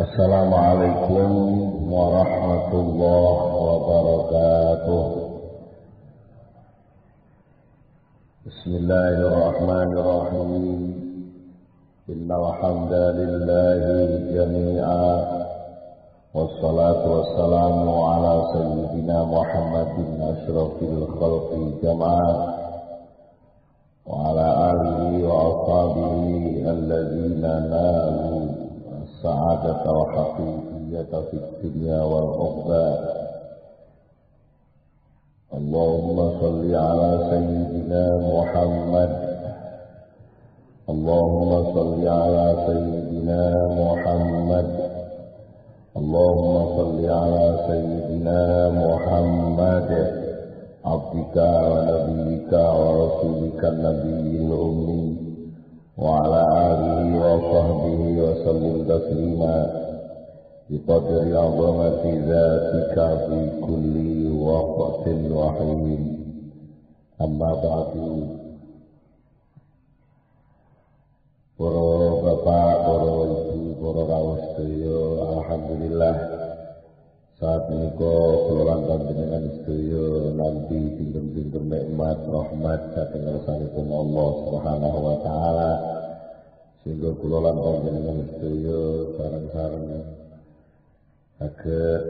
Assalamualaikum warahmatullahi wabarakatuh. Bismillahirrahmanirrahim. Innal hamdalillahi jami'a wassalatu wassalamu ala sayyidina Muhammadin asyrafil khalqi jama'a wa ala alihi wa ashabihi alladzina nalu السعادة والحقيقية في الدنيا والأخرى. اللهم صل على سيدنا محمد. اللهم صل على سيدنا محمد. اللهم صل على سيدنا محمد عبدك ونبيك ورسولك النبي الأمي وعلى آله وصحبه وسلم تسليما بقدر عظمة ذاتك في كل وقت وحين. أما بعد. Para bapak, para ibu, para rawuh sedaya, alhamdulillah saat menika kula panjenengan sedaya nanti dinten-dinten nikmat rahmat saking ngarsanipun Allah Subhanahu wa taala, sehingga kula lan panjenengan sedaya sareng-sareng saged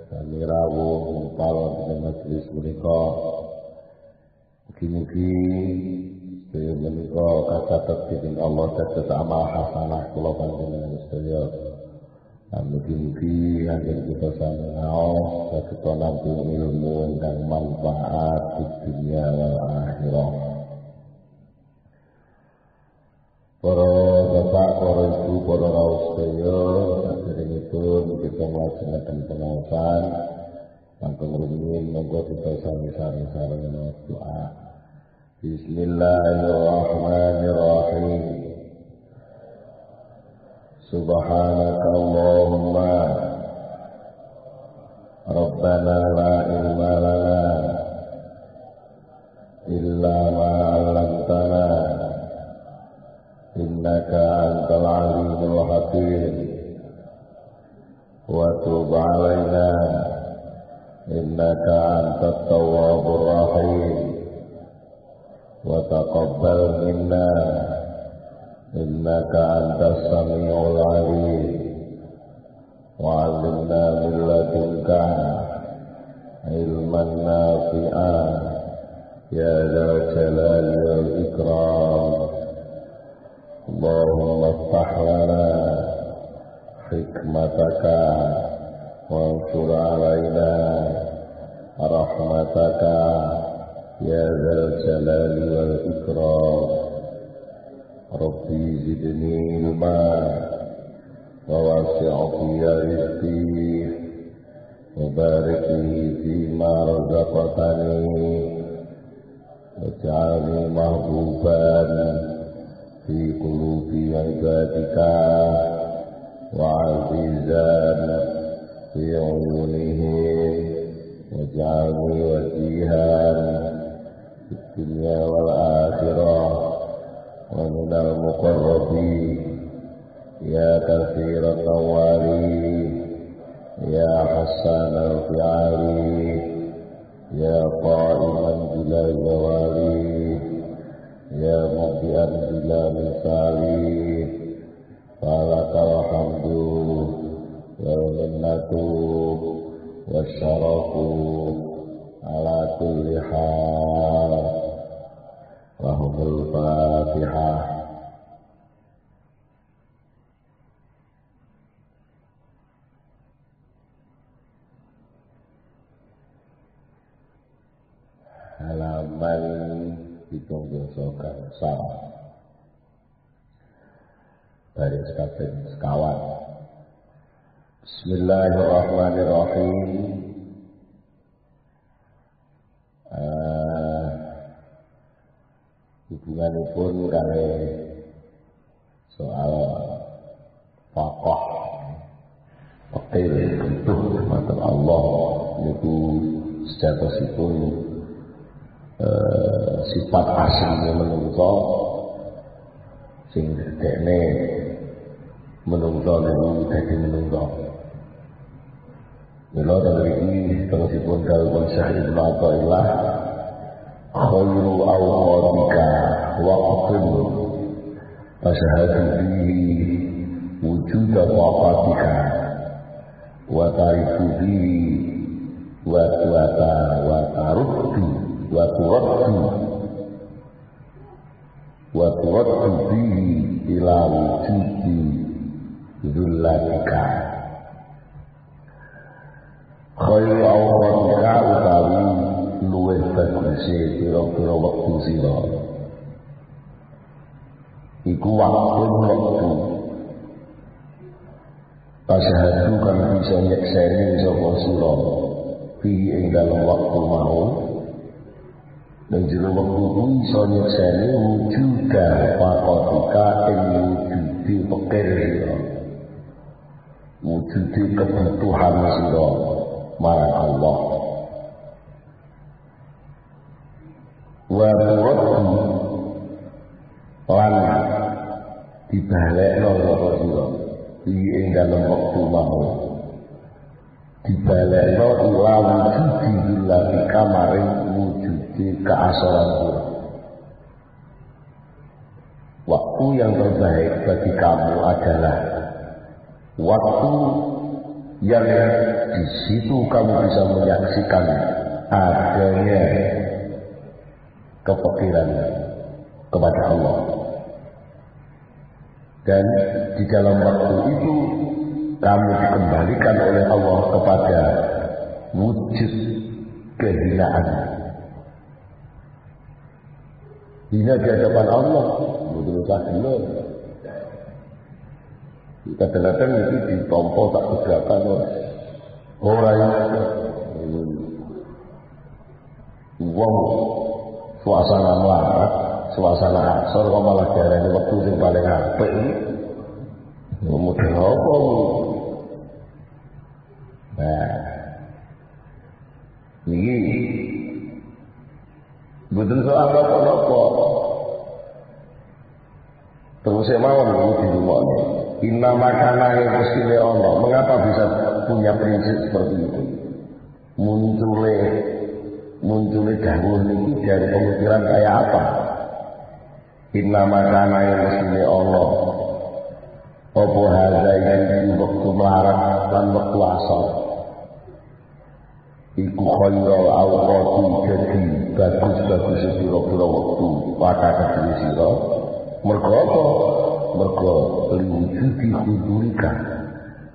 sami rawuh ngumpul ing majelis menika. Mugi-mugi sedaya menika kacatet dening Allah dados amal hasanah kula panjenengan sedaya. Mugi-mugi anggen kita sangaos saged nampi ilmu ingkang manfaat di dunia wal akhirah. Para bapak, para ibu, para rawuh sedaya, saderengipun kita nglajengaken pengaosan langkung rumiyin monggo kita sami-sami sareng doa. Bismillahirrahmanirrahim. Subhanaka Allahumma Rabbana la ilma lana illa ma 'allamtana innaka antal alimul hakim wa tub 'alaina innaka antat tawwabur rahim wa taqabbal minna innaka antas samiul alim wa 'allimna min ladunka ilman nafi'an ya dzal jalali wal ikram. Allahumma iftah lana hikmataka wansur 'alaina rahmataka ya dzal jalali wal ikram. Rabbi zidni ilma wa wasi' fi rizqi wa barik li fima razaqtani waj'alni mahbuban fi qulubi ibadika wa 'azizan fi 'uyunihim waj'alni wajihan fid dunya wal akhirah wa minal muqarrabin ya katsiran nawari ya hasan al-fi'ali ya qa'iman bila jawali ya mubdi'an bila misali falakal hamdu wal minnatu wasyarafu ala kulli hal. Lahumul Fatihah. Halaman 17 gangsal baris kaping sekawan. Bismillahirrahmanirrahim. Hubunganipun kali soal fakoh fakir bentuk matur Allah niku sejatosipun sifat aslinya menungso sing dekne menungso niku dadi menungso. Mila iki terusipun dawuh Syekh Ibnu Athaillah, khairu awqatika waqtun tashhadu bihi wujuda taqatika wa tarifu bihi wa turaddu bihi ila wujudi dhullatika. Khairu awqatika utawi luwih baguse pira-pira wektu sira iku wektu tasyahadu kan bisa nyekseni sapa sira fi ing dalem wektu mau dan jero wektu kuwi iso nyekseni wujuda waqatika ing wujudi pikir sira wujudi kebutuhan sira marang Allah wa turaddu lan dibalekno sapa sira ing dalem wektu mau dibalekno ila wujudi billahi kamaring wujudi keasaran sira. Waktu yang terbaik bagi kamu adalah waktu yang di situ kamu bisa menyaksikan adanya kepikiran kepada Allah. Dan di dalam waktu itu kamu dikembalikan oleh Allah kepada wujud kehinaan. Hina di hadapan Allah, betul saja. Kadang-kadang itu ditompo tak keberatan orang wong suasana melarat, suasana asor kok malah darane waktu sing paling apik iki. Model apa? Nah. Niki mboten soal apa-apa. Terus mawon iki di rumah. Inna makana yang mesti ono. Mengapa bisa punya prinsip seperti itu? Munculnya dahulu ini dari pemikiran kayak apa? Inna makana yang mesti ono. Apa hadza yang waktu melarat dan waktu asal. Iku khairul awqati jadi bagus-bagus sira-sira waktu pada kediri sira. Mergo apa? Mergo liwujudi hudurika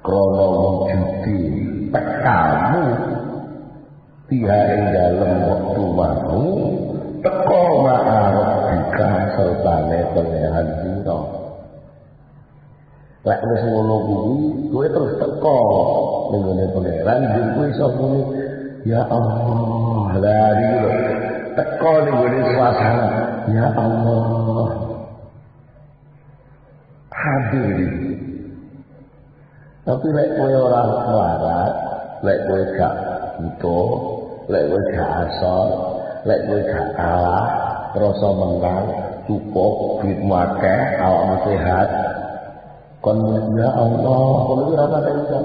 krana wujudi tekamu tiha ing dalem wektu mau teka ma'aruf dika sertane pangeran sira. Lek wis ngono kuwi kowe terus teka ning ngene pangeran yen kowe iso muni ya Allah lari teka ning ngene suasana ya Allah hadir. Tapi lek kowe ora melarat, lek kowe gak buta, lek kowe gak asal, lek kowe gak kalah, rasa menang, cukup, duit akeh, awakmu sehat. Kon ya Allah, kon iki ora tak iso.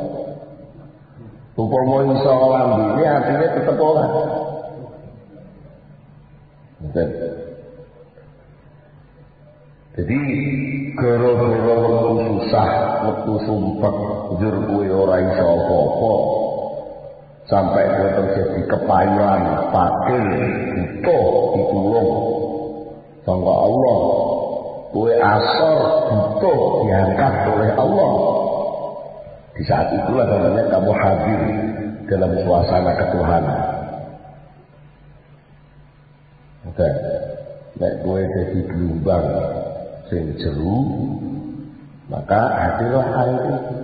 Upama iso lambene atine tetep ora. Jadi gara-gara waktu susah, waktu sumpek, jur kuwi ora iso apa-apa. Sampai kowe terjadi kepahiran, fakir, butuh ditulung sangka Allah. Kowe asor, butuh diangkat oleh Allah. Di saat itulah namanya kamu hadir dalam suasana ketuhanan. Oke, nek kowe dadi gelombang sing jeru, maka hadirlah air itu.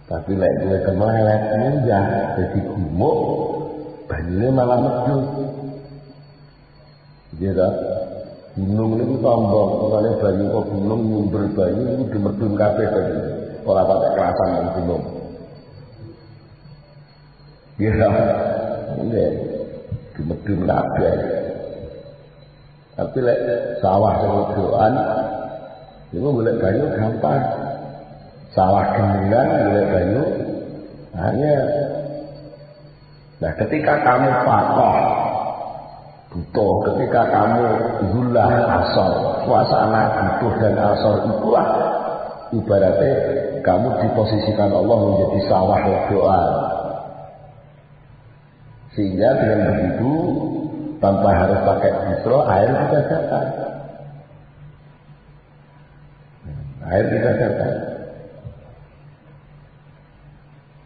Tapi lek kowe kemelet munggah dadi gumuk, banyune malah medhut. Jadi gunung niku tambah, makane banyu kok gunung nyumber banyu niku dimedhun kabeh tadi. Ora patek kerasan nang gunung. Ya, nggih. Dimedhun kabeh. Tapi lek sawah sing wedokan Itu golek banyu gampang. Sawah gendingan golek banyu hanya. Nah, ketika kamu pakoh butuh, ketika kamu gula asor, suasana butuh dan asor itulah ibaratnya kamu diposisikan Allah menjadi sawah doa. Sehingga dengan begitu tanpa harus pakai distro, air kita dapat. Air kita dapat.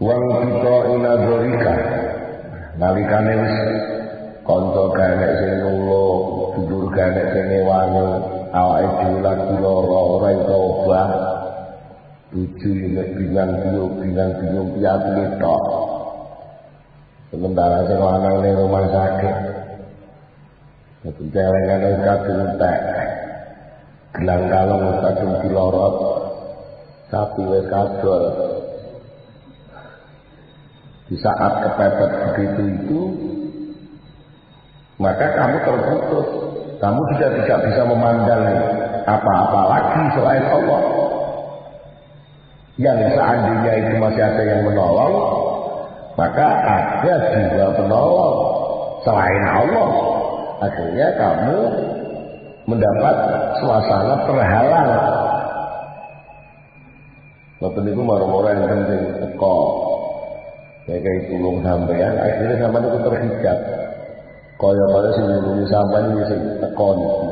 Wang kita inadorika, nalikane wis kanca ganek sing nulo, dulur ganek sing ngewangi, awake dhewe lagi lara ora iso obah. Bojo nek bingang piye tok. Sementara sing lanang ning rumah sakit. Dadi celengan wis kadung entek. Gelang kalung wis kadung dilorot. Sapi wis kadol. Di saat kepepet begitu itu, maka kamu terputus. Kamu sudah tidak bisa memandang apa-apa lagi selain Allah. Yang seandainya itu masih ada yang menolong, maka ada juga penolong selain Allah. Akhirnya kamu mendapat suasana terhalang. Waktu itu marah-marah yang penting teko. Kayak tulung sampean, akhirnya sampean itu terhijab. Kaya pada sing nulungi sampean iki sing teko niku.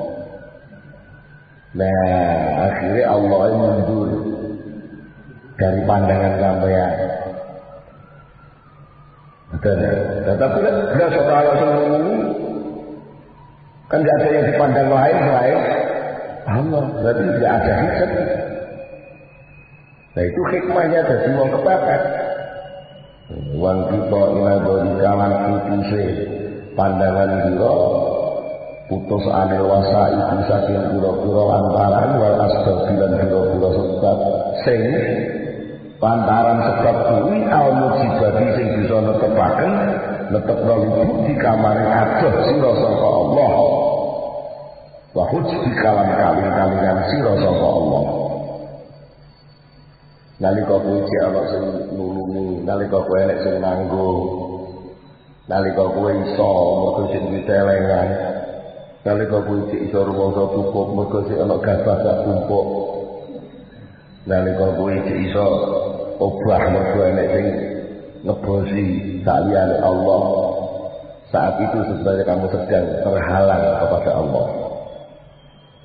Nah, akhirnya Allah mundur dari pandangan sampean. Betul. Tetapi bila seorang sungguh kan tidak ada yang dipandang lain selain Allah. Berarti tidak ada hijab. Nah itu hikmahnya dari wong kepepet. Wang kita inadori kalan putuse pandangan kita putus anil wasa itu saking pura-pura lantaran wal asbabilan pura-pura sebab sing lantaran sebab kuwi al mujibati sing bisa netepaken netepno lubu di kamare adoh sira saka Allah wa hujbi kalam kaling-kalingan sira saka Allah. Nalika kowe cek ana sing nulungi, nalika kowe enek sing nanggung, nalika kowe iso mergo sing ditelengan, nalika kowe cek iso rumangsa cukup mergo sing ana gabah gak tumpuk, nalika kowe cek iso obah mergo enek sing ngebosi saliyane Allah. Saat itu sebenarnya kamu sedang terhalang kepada Allah.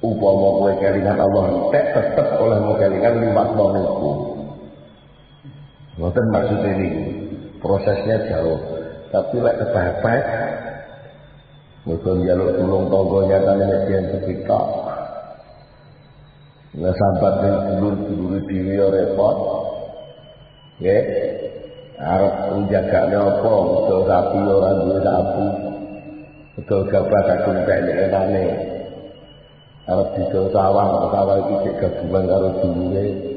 Upama kowe kelingan Allah entek tetep oleh kelingan liwat niku. Ngoten maksud ini prosesnya jauh, tapi lek kepepet, mergo njaluk tulung tangga nyatane nek yen sepitok. Lah sambat ning dulur-dulur dhewe ya repot. Nggih. Arep njagakne apa? Betul sapi ora duwe sapi. Betul gabah kadung penekane. Arep didol sawah, sawah iki gabungan karo dulure.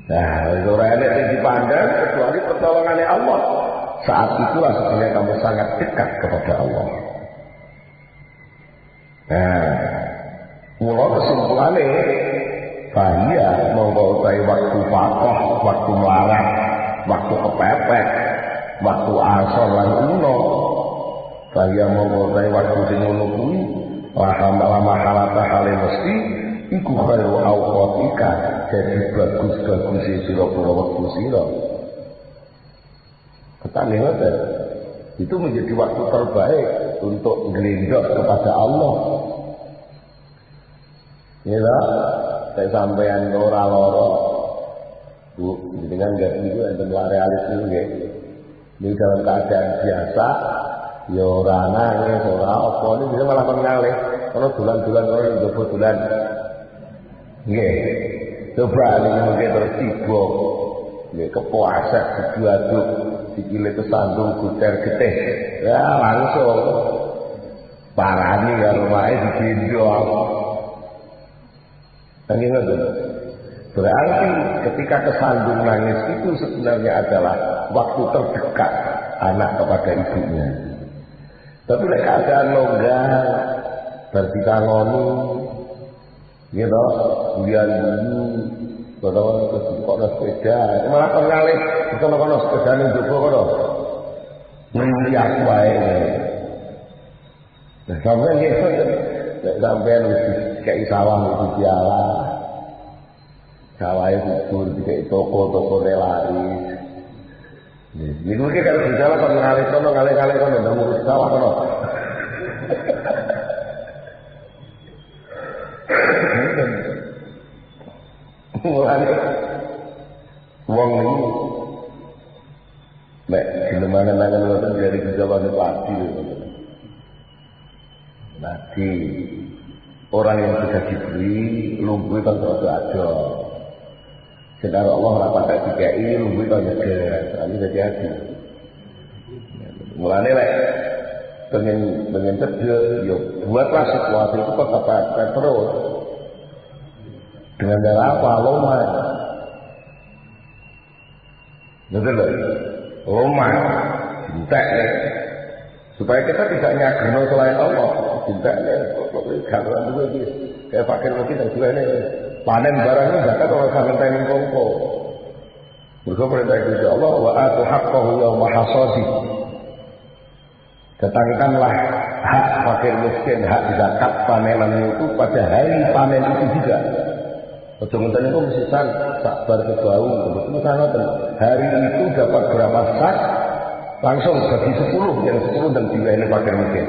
Nah, ora enek sing dipandang kecuali pertolongannya Allah. Saat itulah sebenarnya kamu sangat dekat kepada Allah. Nah, mula kesimpulannya bahaya mengkotai waktu pakoh, waktu melarat, waktu kepepet, waktu asor lan uno. Bahaya mengkotai waktu sing ngono kuwi lama halata hale mesti iku khairu awqatika, jadi bagus-bagus sira pura wektu sira. Ketane ngoten. Itu menjadi waktu terbaik untuk nglendok kepada Allah. Ya, saya sampean ora lara. Bu, dengan enggak itu enten realis itu nggih. Ini dalam keadaan biasa, ya ora nangis, ora apa, ini bisa malah mengalih. Kalau bulan-bulan kalau njobo bulan nggih, coba ini mungkin terus tiba, nggih kepuasan diaduk, sikile kesandung guter getih, ya langsung parani karo wae digendong. Nggih ngoten. Berarti ketika kesandung nangis itu sebenarnya adalah waktu terdekat anak kepada ibunya. Tapi nek keadaan longgar, bertitangoni, Gitu, kemudian kalau kok sepeda, malah kon ngalih, kono sepeda ning jowo kono. Ngendi aku wae. Nah, sampeyan gitu, sampeyan kayak sawah itu piala. Sawah itu kayak toko laris. Ini mungkin kalau bicara kon ngalih kono ndak ngurus sawah kono. Mulane wong iki nek dilemangan-lemangan ngoten dari jawaban padi. Nanti orang yang sudah diberi lungguh kan ada. Sedara Allah rapat dikai lungguh kan ada. Ini jadi hati. Mulane lek pengen cerdas, yo buatlah situasi itu kata terus. Dengan cara apa? Lomah. Betul loh? Lomah. Cinta nih. Supaya kita tidak nyagerno selain Allah. Cinta nih. Gak juga gitu. Kayak fakir lagi dan juga ini. Panen barangnya zakat orang sampai tengin kongko. Mereka perintah itu Allah. Wa atu haqqahu yawma hasadi. Datangkanlah hak fakir miskin, hak zakat panenan itu pada hari panen itu juga. Ujung-ujungnya itu mesti sabar ke bau. Hari itu dapat berapa sak, langsung bagi 10, yang 10 dan dilayani fakir miskin.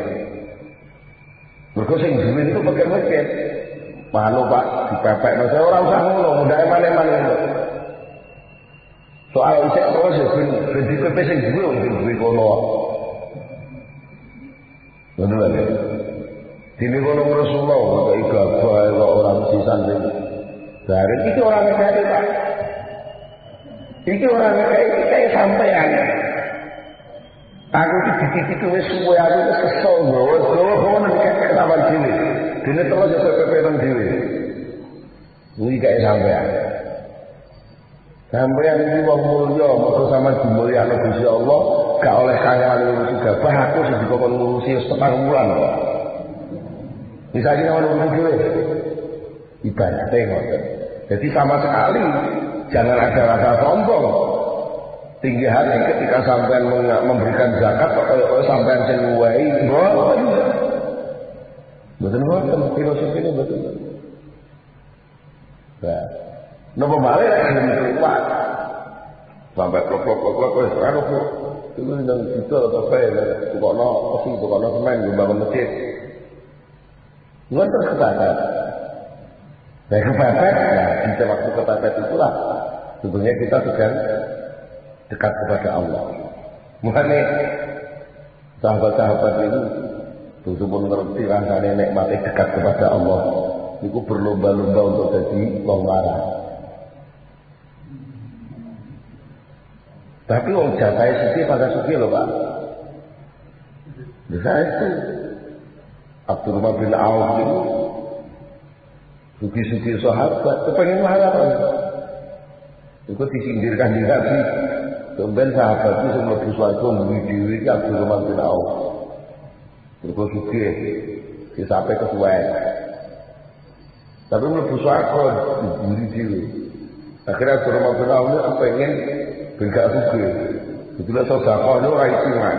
Mereka sing duit itu fakir miskin. Malu Pak, dipepek. Saya orang usah ngono, mudah eman-eman ngono. Soal isek terus ya ben dipepek sing duit kono. Bener ya. Dene kono Rasulullah kok igabah kok orang sisan sing dari itu orang ngekei Pak. Itu orang ngekei kayak sampean. Aku titik itu wis suwe aku wis kesel gowo nang kek sampean dhewe. Dene terus ya pepetan dhewe. Kuwi kayak sampean. Sampean iki wong mulya, mergo sama dimulyakno Gusti Allah, gak oleh kangelan ngurusi gabah aku sing dikon ngurusi setengah bulan kok. Misalnya ono ngurusi dhewe. Ibaratnya ngoten. Jadi sama sekali jangan ada rasa sombong. Tinggi hati ketika sampean memberikan zakat kok sampean sing nguwahi, mboten. Mboten filosofi ini betul. Nah, napa malih lek kuat. Sampai klok wis ora kok. Itu nang situ atau kae kono mesti kono semen bangun masjid. Ngoten kepepet. Nah kepepet, di waktu kepepet itulah sebenarnya kita sedang dekat kepada Allah. Mulane sahabat-sahabat itu pun ngerti rasanya nikmati dekat kepada Allah. Itu berlomba-lomba untuk jadi wong waras. Tapi wong jatahe sithik pada sithik lho Pak. Bisa itu Abdurrahman bin Auf itu suki-suki sahabat kepengen marah kan. Itu disindirkan di Nabi. Kemudian sahabat itu semua bersuatu membeli diri ke Abdurrahman bin Auf. Bersuki sampai kesuwen. Tapi mlebu swarga diburi dhewe. Akhirnya Abdurrahman bin Auf itu pengen ben gak sugih. Itulah sedekah ora istimewa.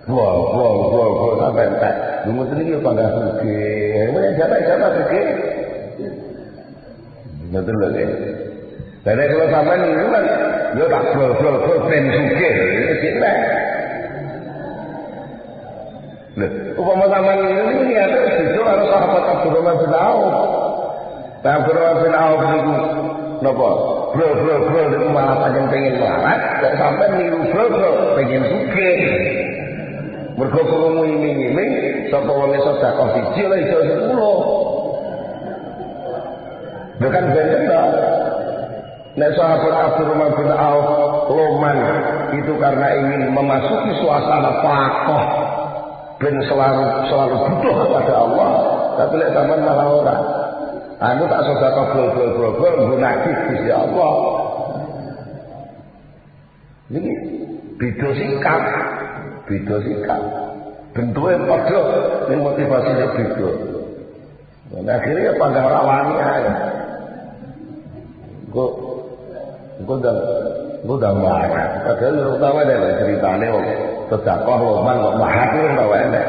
Wah, sampai entek. Lu mesti iki bangga sugih. Men jatah sugih. Betul lho ya. Dan kalau sampai ini kan, yo tak bol ben sugih. Ini cinta. Loh, upama sampai ini niatnya justru harus sahabat Abdurrahman bin Auf. Abdurrahman bin Auf itu napa? Bro itu malah panjang pengen melarat, kok sampai niru bro pengen sugih. Mergo krungu iming-iming sapa wong sedekah siji lha iso 10. Bukan bener toh. Nek sahabat Abdurrahman bin Auf loman itu karena ingin memasuki suasana pakoh ben selalu butuh kepada Allah, tapi lek sampean malah ora. Aku tak sedekah bro nggunakake Gusti Allah. Ini beda sikap. Bentuknya padha, ning motivasinya beda. Nah, akhirnya panggang rawani aja. Gue udah marah. Padahal lu tahu ada ceritanya kok sedekah loman kok mahal lu tahu ada.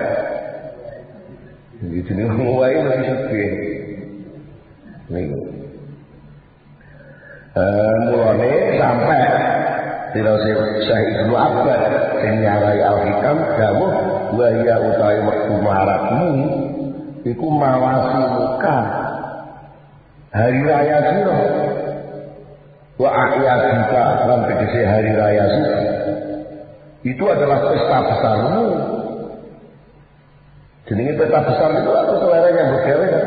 Jadi jenis mulai lagi sedih. Nih. Mulane sampai tidak Syekh Ibnu Abbas sing nyarai Al-Hikam dawuh wa ya utawi wektu maratmu iku mawasi muka hari raya sira wa a'yadika lan tegese hari raya suci itu adalah pesta besarmu. Jenenge pesta besar itu apa selera nyambut gawe kan?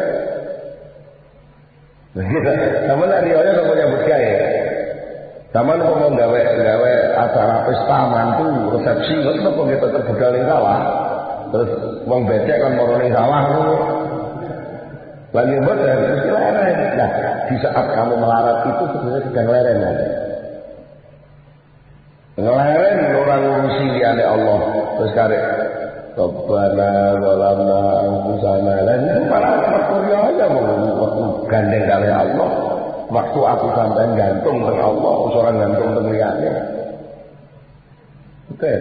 Sama lah riyonya sama nyambut gawe. Sama mau gawe acara pesta mantu resepsi kok kok kita tetep budal ning sawah. Terus wong becek kan moro ning sawah ngono. Lagi boten mesti leren. Nah, di saat kamu melarat itu sebenarnya sedang leren aja. Ngeleren orang ngurusi liyane Allah. Terus karek Rabbana zalamna anfusana lan itu malah waktu aja waktu gandeng kali Allah. Waktu aku sampai gantung dengan Allah, orang gantung dengan liyane. Betul.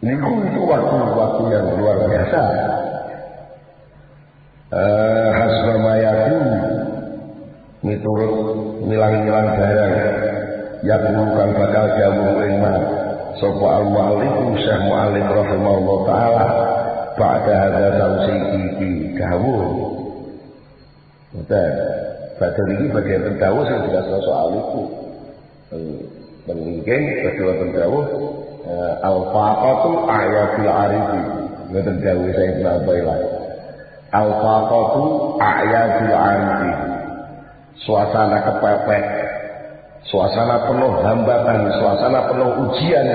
Itu waktu yang luar biasa. Hasbamayatu miturut milang-milang barang yang bukan bakal jauh iman. Sapa al-mu'allim Syekh Mu'allim rahimahullah taala pada hadza tausiqi dawuh. Betul. Badan ini bagian terdawuh yang jelas soal itu. Mungkin bagian terdawuh al-faqatu ayatul arifi. Badan terdawuh saya kenapa al-faqatu ayatul arifi. Suasana kepepet, suasana penuh hambatan, suasana penuh ujian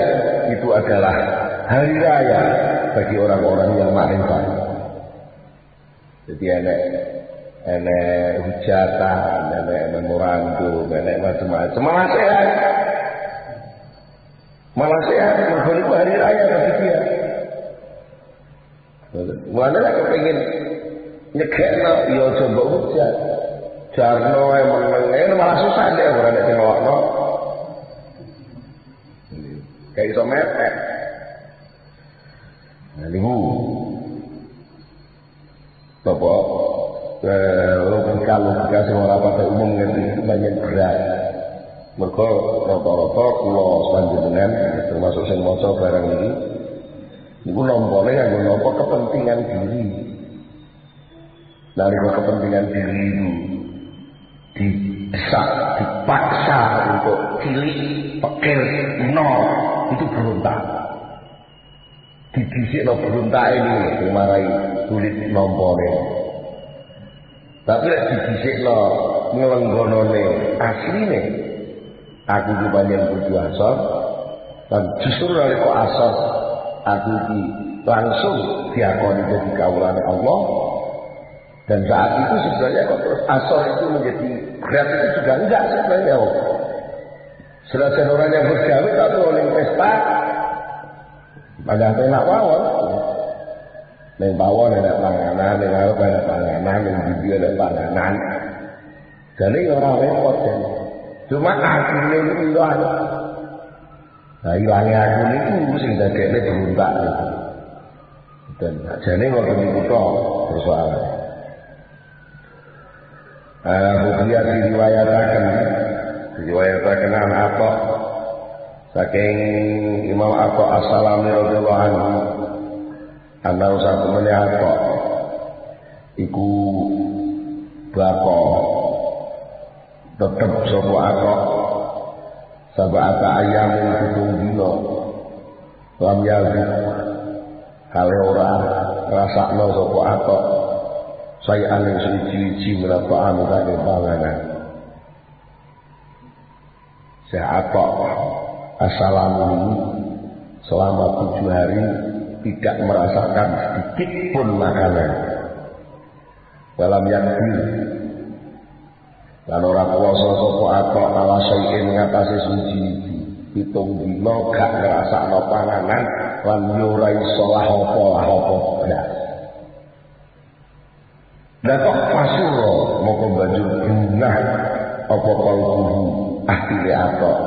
itu adalah hari raya bagi orang-orang yang makrifat. Jadi enek hujatan, enek memorandum, enek macam-macam. Malah sehat, mergo itu hari raya bagi dia. Mana lah kepengin nyegekno ya coba hujan. Jarno meneng malah susah deh ora nek ngokno. Kayak iso mepet. Nah niku. Bapak logika sing ora pada umum ngerti banyak berat. Mergo rata-rata kula panjenengan termasuk sing maca barang iki niku nampane kanggo napa kepentingan diri. Dari kepentingan diri itu didesak, dipaksa untuk cilik, pekir, nol itu berontak. Didisikno berontak ini dimarahi sulit nampane. Tapi lek didisikno ngelenggonone asline aku iki panjenengan kudu asor dan justru nalika asor aku iki langsung diakoni dadi kawulane Allah. Dan saat itu sebenarnya terus asor itu menjadi berat itu juga enggak sebenarnya. Selesai orang yang bergawe tapi oleh pesta banyak enak pawon. Neng pawon enak panganan, neng arep enak panganan, neng bibi enak panganan. Jadi orang repot kan. Cuma akhirnya itu hilang. Nah hilangnya aku ini sing dadekne berontak itu. Dan jane ngoten niku tok persoalannya. Hukiyah diriwayatakan Atta saking Imam Atta As-Salami radhiyallahu anhu ana satu meneh Atta iku bako tetep sapa Atta sab'ata ayyamin pitung dina lam yazid kale ora ngrasakno sapa Atta saya aneh suci-suci menapaan dari panganan. Saya Atta As-Salami selama 7 hari tidak merasakan sedikit pun makanan. Dalam yakdir lan ora kuwasa sapa Atta ala sayin ngatasi suci pitung dina gak ngrasakno panganan lan yo ora iso lah apa blas. Lah kok pasura moko banjur bunah apa kalbuhu atine atok.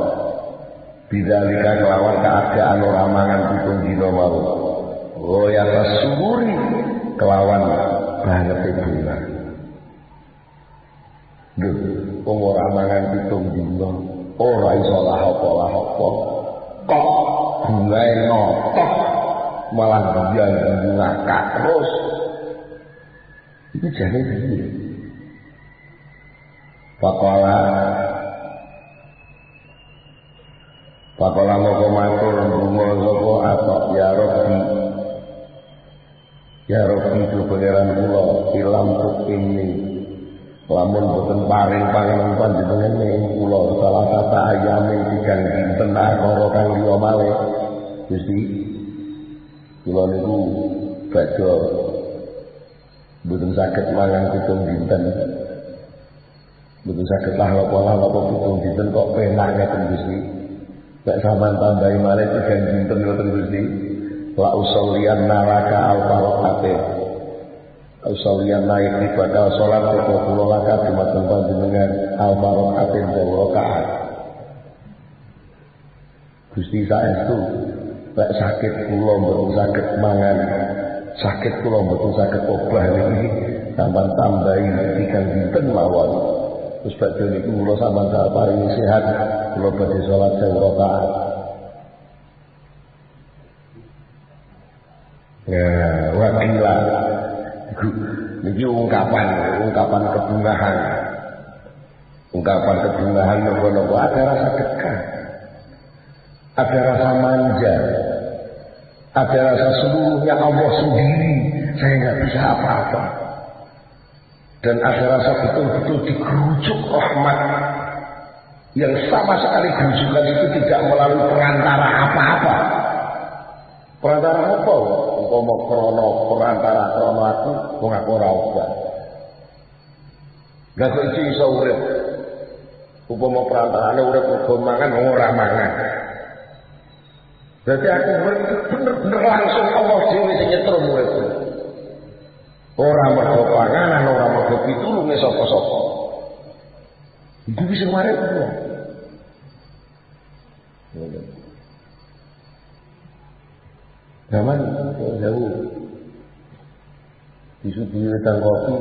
Bidzalika kelawan keadaan ora mangan pitung dina mau. Oh ya tasuri kelawan banget bunah. Duh, wong ora mangan pitung dina, ora iso lah apa-apa. Kok bungae ngotok malah dia ngakak terus. Itu jane piye? Pakola moko matur bunga sapa atok ya Rabbi itu pangeran kula ilam tuk ini lamun boten paring pangeran panjenengan ing kula salah satu ayam tigang dinten akara kang liya malih Gusti kula niku badhe boten saged mangan pitung dinten boten saged lah pitung dinten kok penak ngeten Gusti nek sampean tambahi malih tigang dinten ngoten Gusti la usollian naraka al-falaqate usollian naik bakal salat kok kula laka dumateng panjenengan al-falaqate rakaat Gusti saestu nek sakit kula mboten saged mangan sakit kula mboten saged obah niki sampean tambahi tigang dinten mawon terus badhe niku kula sampean paringi sehat kula badhe salat 1000 rakaat. Ya, wakila. Niki ungkapan kebungahan. Ungkapan kebungahan nopo-nopo ada rasa dekat. Ada rasa manja. Ada rasa seluruhnya Allah sendiri. Saya nggak bisa apa-apa. Dan ada rasa betul-betul digerujuk rahmat. Yang sama sekali gerujukan itu tidak melalui perantara apa-apa. Perantara apa? Umpama krana perantara krana aku wong aku ora obah. Lah kok iki iso urip? Umpama perantarane urip uga mangan wong ora mangan. Berarti aku urip bener-bener langsung Allah dhewe sing nyetrum uripku. Ora mergo panganan, ora mergo pitulunge sapa-sapa. Iku bisa marek ku. Zaman jauh disuguhi wedang kopi,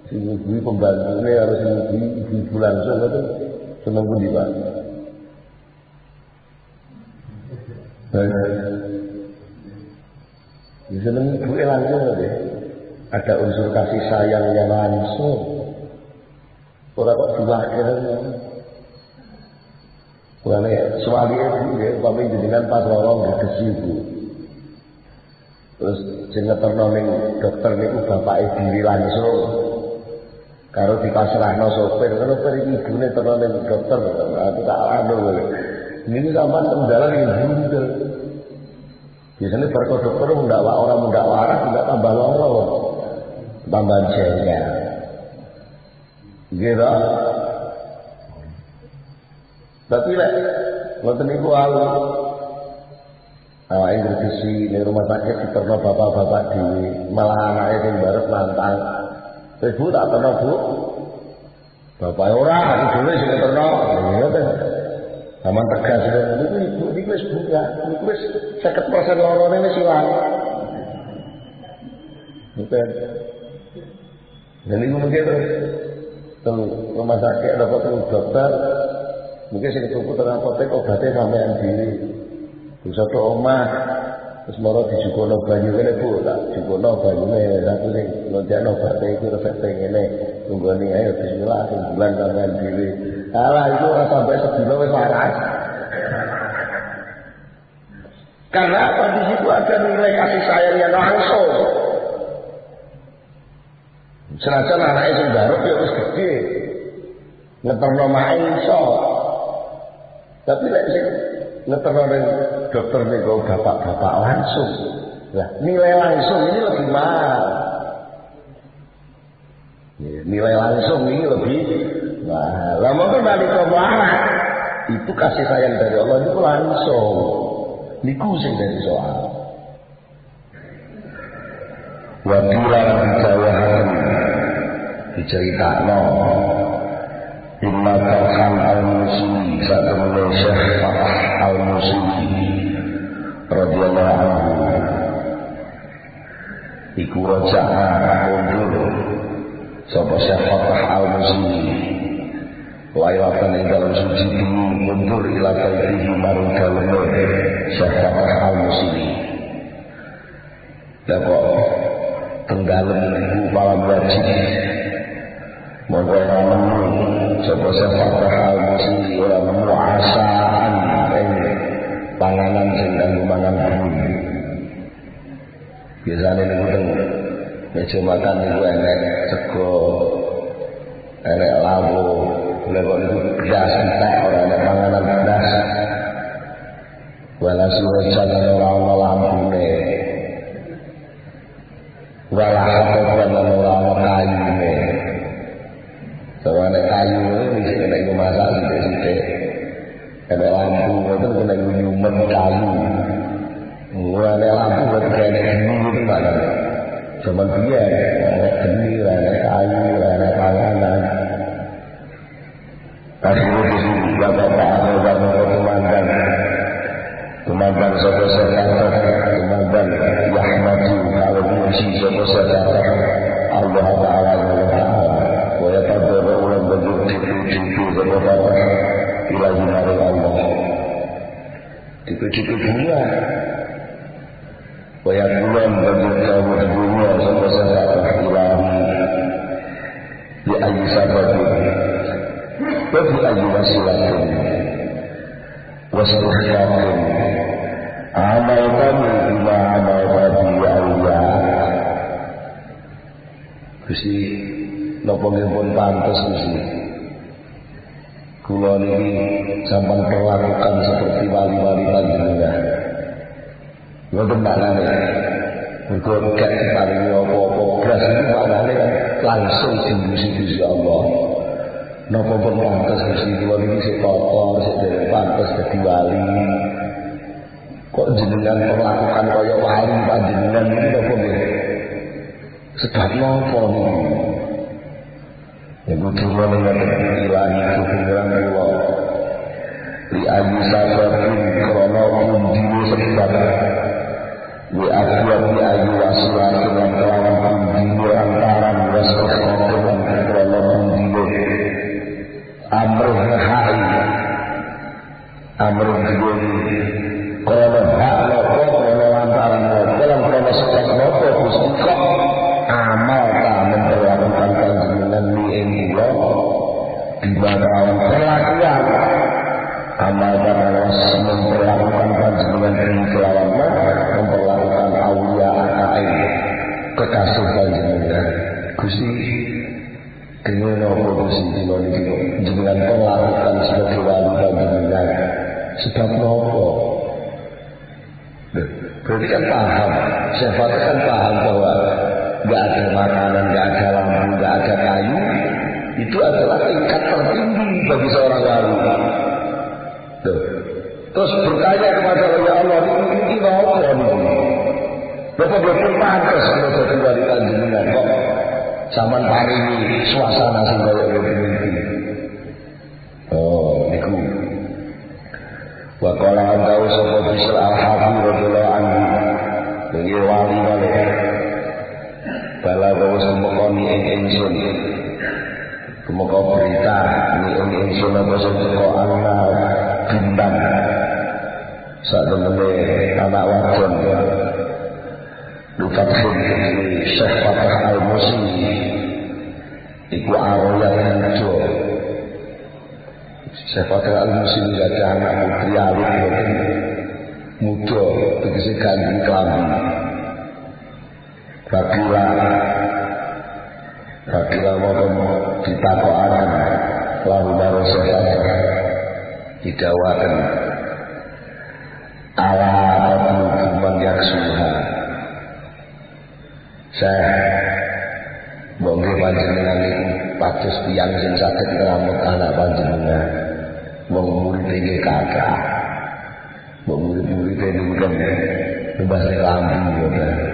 disuguhi pembantunya harus disuguhi ibu-ibu langsung itu senang pun Pak. Senang ibu langsung deh. Ada unsur kasih sayang yang langsung. Orang kok diwakilkan. Bukan suami ibu ya, kami jenengan pas lorong gegesi ibu. Terus jengeterno ning dokter niku bapake diri langsung. Karo dipasrahno sopir, kalau iki ibune terno ning dokter, aku tak anu kowe. Ini sampean temdalan iki buntel. Biasanya bar dokter ndak ora mundak waras tidak tambah loro. Tambah jengkel. Gitu. Tapi lek ngoten niku alu awake ngisi ning rumah sakit diterno bapak-bapak dhewe, malah anake sing barep nantang. Ibu tak terno, Bu. Bapak ora, aku dhewe sing terno. Ngoten. Saman tegas niku ibu niku wis buka, niku wis 50% lorone wis ilang. Ngoten. Jadi mungkin terus teng rumah sakit dapat dokter, mungkin sing tuku teng apotek obatnya sampean dhewe. Bisa ke omah terus moro dijukono banyu kene Bu, tak jukono banyune satu sing nonjakno obatnya iku resep ngene. Tunggone ayo bismillah sing bulan sampean dhewe. Alah itu ora sampai sedina wis waras. Karena apa di situ ada nilai kasih sayang yang langsung. Senajan anake sing garuk ya wis gedhe. Ngeterno mae iso. Tapi lek sing ngeterno ning dokter niku bapak-bapak langsung. Lah, nilai langsung ini lebih mahal. Ya, nilai langsung ini lebih mahal. Lah monggo nalika mahal itu kasih sayang dari Allah itu langsung. Niku sing dari soal. Wa bilang jawahan diceritakno Inna Tarhan al-Musili satu Syekh Fatah al-Musili radhiyallahu anhu iku roja'a mundur sapa Syekh Fatah al-Musili lailatan ing dalem suci mundur ila baitihi marang daleme Syekh Fatah al-Musili lha kok tenggalem iku malam wajib monggo nemu sapa Syekh Fatah al-Musili ora nemu asaan ing panganan sing kanggo mangan bumi biasane niku teng meja makan niku enek sego enek lawo lha kok niku beras entek ora enek panganan beras walhasil jalan ora ana lampune walhasil jalan ora ana kayune kalau enek kayu mesti kena nggo masak sithik-sithik enek lampu ngoten kena nyumet kayu enek lampu kok kena geni itu mana zaman biyen enek geni enek kayu enek panganan akhirnya di sini bapak-bapak ada Kemandan sapa sekata kemandan Yahmadu kalau muji sapa sekata Allah Ta'ala wa yatadarru ulan berjuti-juti sapa ilahi maring Allah dipuji bunga wa yakulan berjuti bunga sapa sekata ilahi di ayyi sabatin wa fi ayyi wasilatin wasruhiyatin amal kami bila amal kami ya Allah Gusti napa pun pantes Gusti kula niki sampeyan perlakukan seperti wali-wali panjenengan ngoten maknane mergo gak diparingi apa-apa blas itu maknane langsung diurusi Gusti Allah napa pun pantes Gusti kula niki sik kotor sik derek pantes dadi wali kok jenengan perlakukan kaya wali panjenengan iki napa nggih sebab napa niku ya kudu menawa ilahi kuburan kula li ayu sabatin krana undine sebab wa akhirati li ayu wasilatin lan kelawan undine antaran wasratan krana undine amruh hai amruh dini krana hak napa krana lantaran dalam krana sebab napa Gusti kok amal ta memperlakukan panjenengan li ing kula dibawah perlakuan amal ta memperlakukan panjenengan ing kelawan memperlakukan aulia akain kekasih panjenengan Gusti kene napa Gusti kula niki jenengan perlakukan sebagai wali panjenengan sebab napa berarti kan paham Syekh kan paham bahwa gak ada makanan, gak ada lampu, gak ada kayu itu adalah tingkat tertinggi bagi seorang wali terus bertanya kepada ya Allah ini apa ini bapak betul pantas kalau jadi wali panjenengan kok zaman paringi suasana sing kaya ngene oh niku wa qala andau sapa bisal al-hafi radhiyallahu anhu nggih wali-wali bala wis mekoni ing ingsun kemoko berita ing ingsun apa sing kok ana bintang sakjane anak wadon lukat ini Syekh Fatah al-Musili iku aroyan muda Syekh Fatah al-Musili ada anak putri alit muda tegese gandeng klambi Bakila maupun ditakokan lalu baru sehat didawakan ala kuman yaksuha saya bongge panjenengan itu patus tiang sing saged ngramut anak panjenengan wong murid-murid kakak wong murid-murid niku kan bebas lampu ya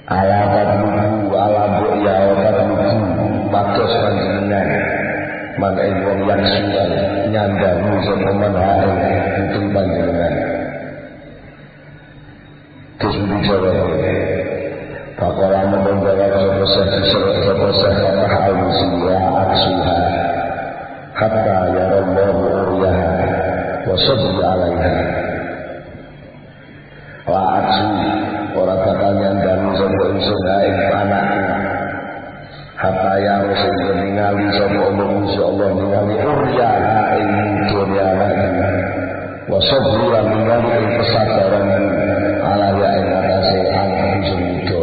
ala badru ala bu'ya man ing wong yang suwan nyandangi sapa man hae itu panjenengan terus dijawab Pakola membawa sapa sahah al-musliya aksuha hatta yarallahu uryaha wa sabri alaiha wa aksu ora bakal nyandani sapa ingsun ing anakku hatta yarallahu ningali sapa Allah ningali uryaha ing dunya lagi wa sabri ningali ing kesabaran alaiha ing atase anak ingsun itu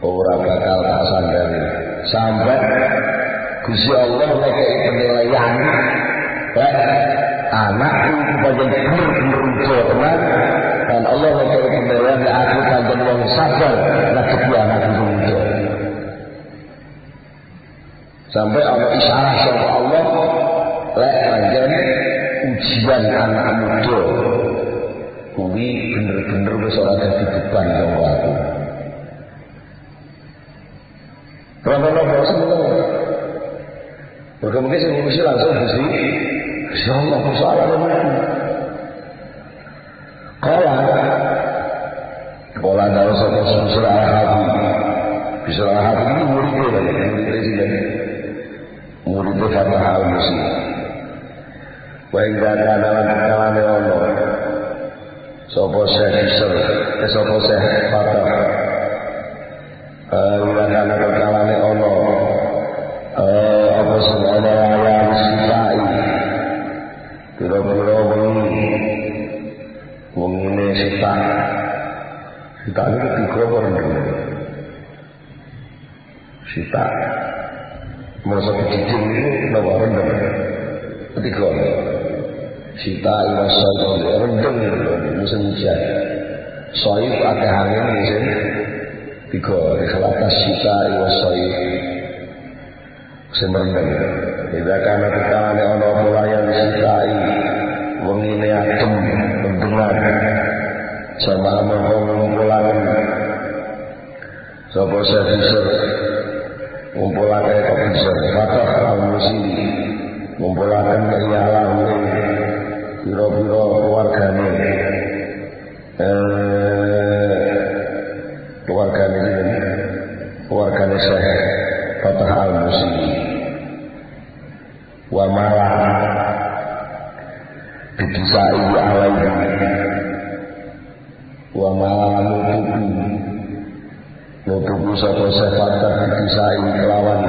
ora bakal tak sandari sampai Gusti Allah ngekei penilaian anak itu bagian bener-bener tenan dan Allah ngekei penilaian aku bagian wong sabar ngadepi anak itu sampai Allah isyarah sama Allah bagian ujian anak muda kuwi bener-bener wis ora dadi beban kanggo aku. Ramalan seneng. Mungkin saya mesti langsung Gusti Allah persoalan ini. Kalau ada sesuatu surah hati, surah hati ini muridnya Fatah al-Musi. Baik dan kawan Allah, sopo Syekh sopo Syekh Fatah. Wilayah kawan Allah. Apa sebenarnya yang sifai kira-kira ini sifat ini ketiga orang dulu sifat merasa kecil itu nama orang dulu ketiga orang sifat irasa rendeng musim hujan soif ada angin musim tiga rekalatas sifat irasa semerendeng tidak karena ketane ana pelayan sitai wengine adem mendengar sama mengumpulaken sapa serviser ngumpulake komisar Fatah al-Musili ngumpulaken iyalah pira-pira keluargane keluargane Syekh Fatah al-Musili wa malah bidisai alaihi wa malah nutupi sapa Fatah bidisai kelawan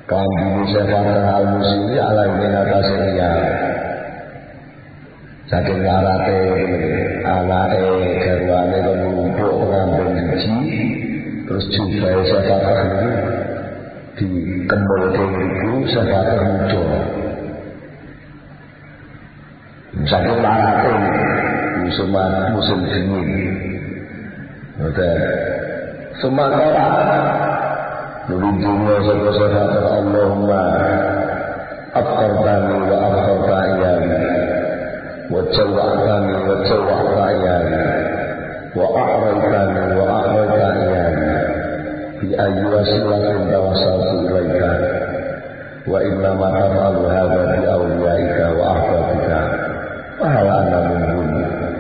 kambing Fatah al-Musili alaihi ngatasi riya saking larate anake garwane kon numpuk ngambung biji terus jubahe Fatah niku dikembal ibu Fatah muda saking larate musim dingin udah semangat nulunjungnya sapa Fatah Allahumma afkhartani wa afkharta iyami wa jawa'tani wa jawa'ta iyami wa a'raitani wa a'raita iyami bi ayyi wasilatin tawassaltu ilaika wa inna ma taf'alu hadha bi awliyaika wa ahbabika wa hal ana minhum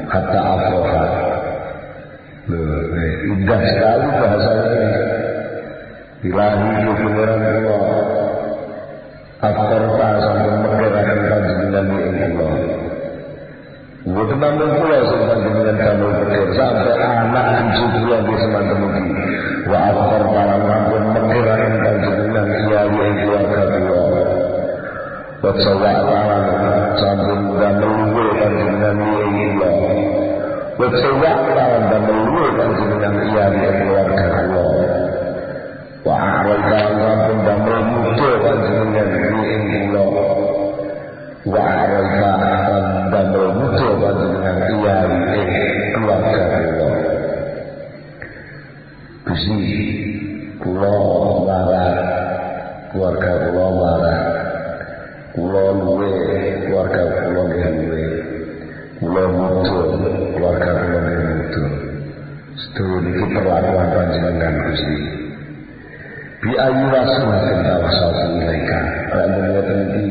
hatta afroha. Indah sekali bahasanya ini. Bilahi kebenaran Allah afkorta sampai menggerakkan panjenengan ini Allah. Buat namun pula sampai dengan kamu berkir sampai anak cucu yang di semacam ini. Wa afkorta sampai menggerakkan panjenengan iyawi yang keluarga Allah. Wa sawa'alan sampai dan meluwe panjenengan ini Allah. Wa sawa'alan dan meluwe panjenengan iyawi yang keluarga Allah. Wa a'raita sampai dan meluwe panjenengan ini Allah. Wa a'raita dan meluwe panjenengan iyawi yang keluarga Allah. Gusti kula marah keluarga kula marah kula luwe keluarga kula luwe kula mutu keluarga kula mutu sedaya niki perlakuan panjenengan Gusti bi ayu wasilatin tawassatu ilaika lan mboten iki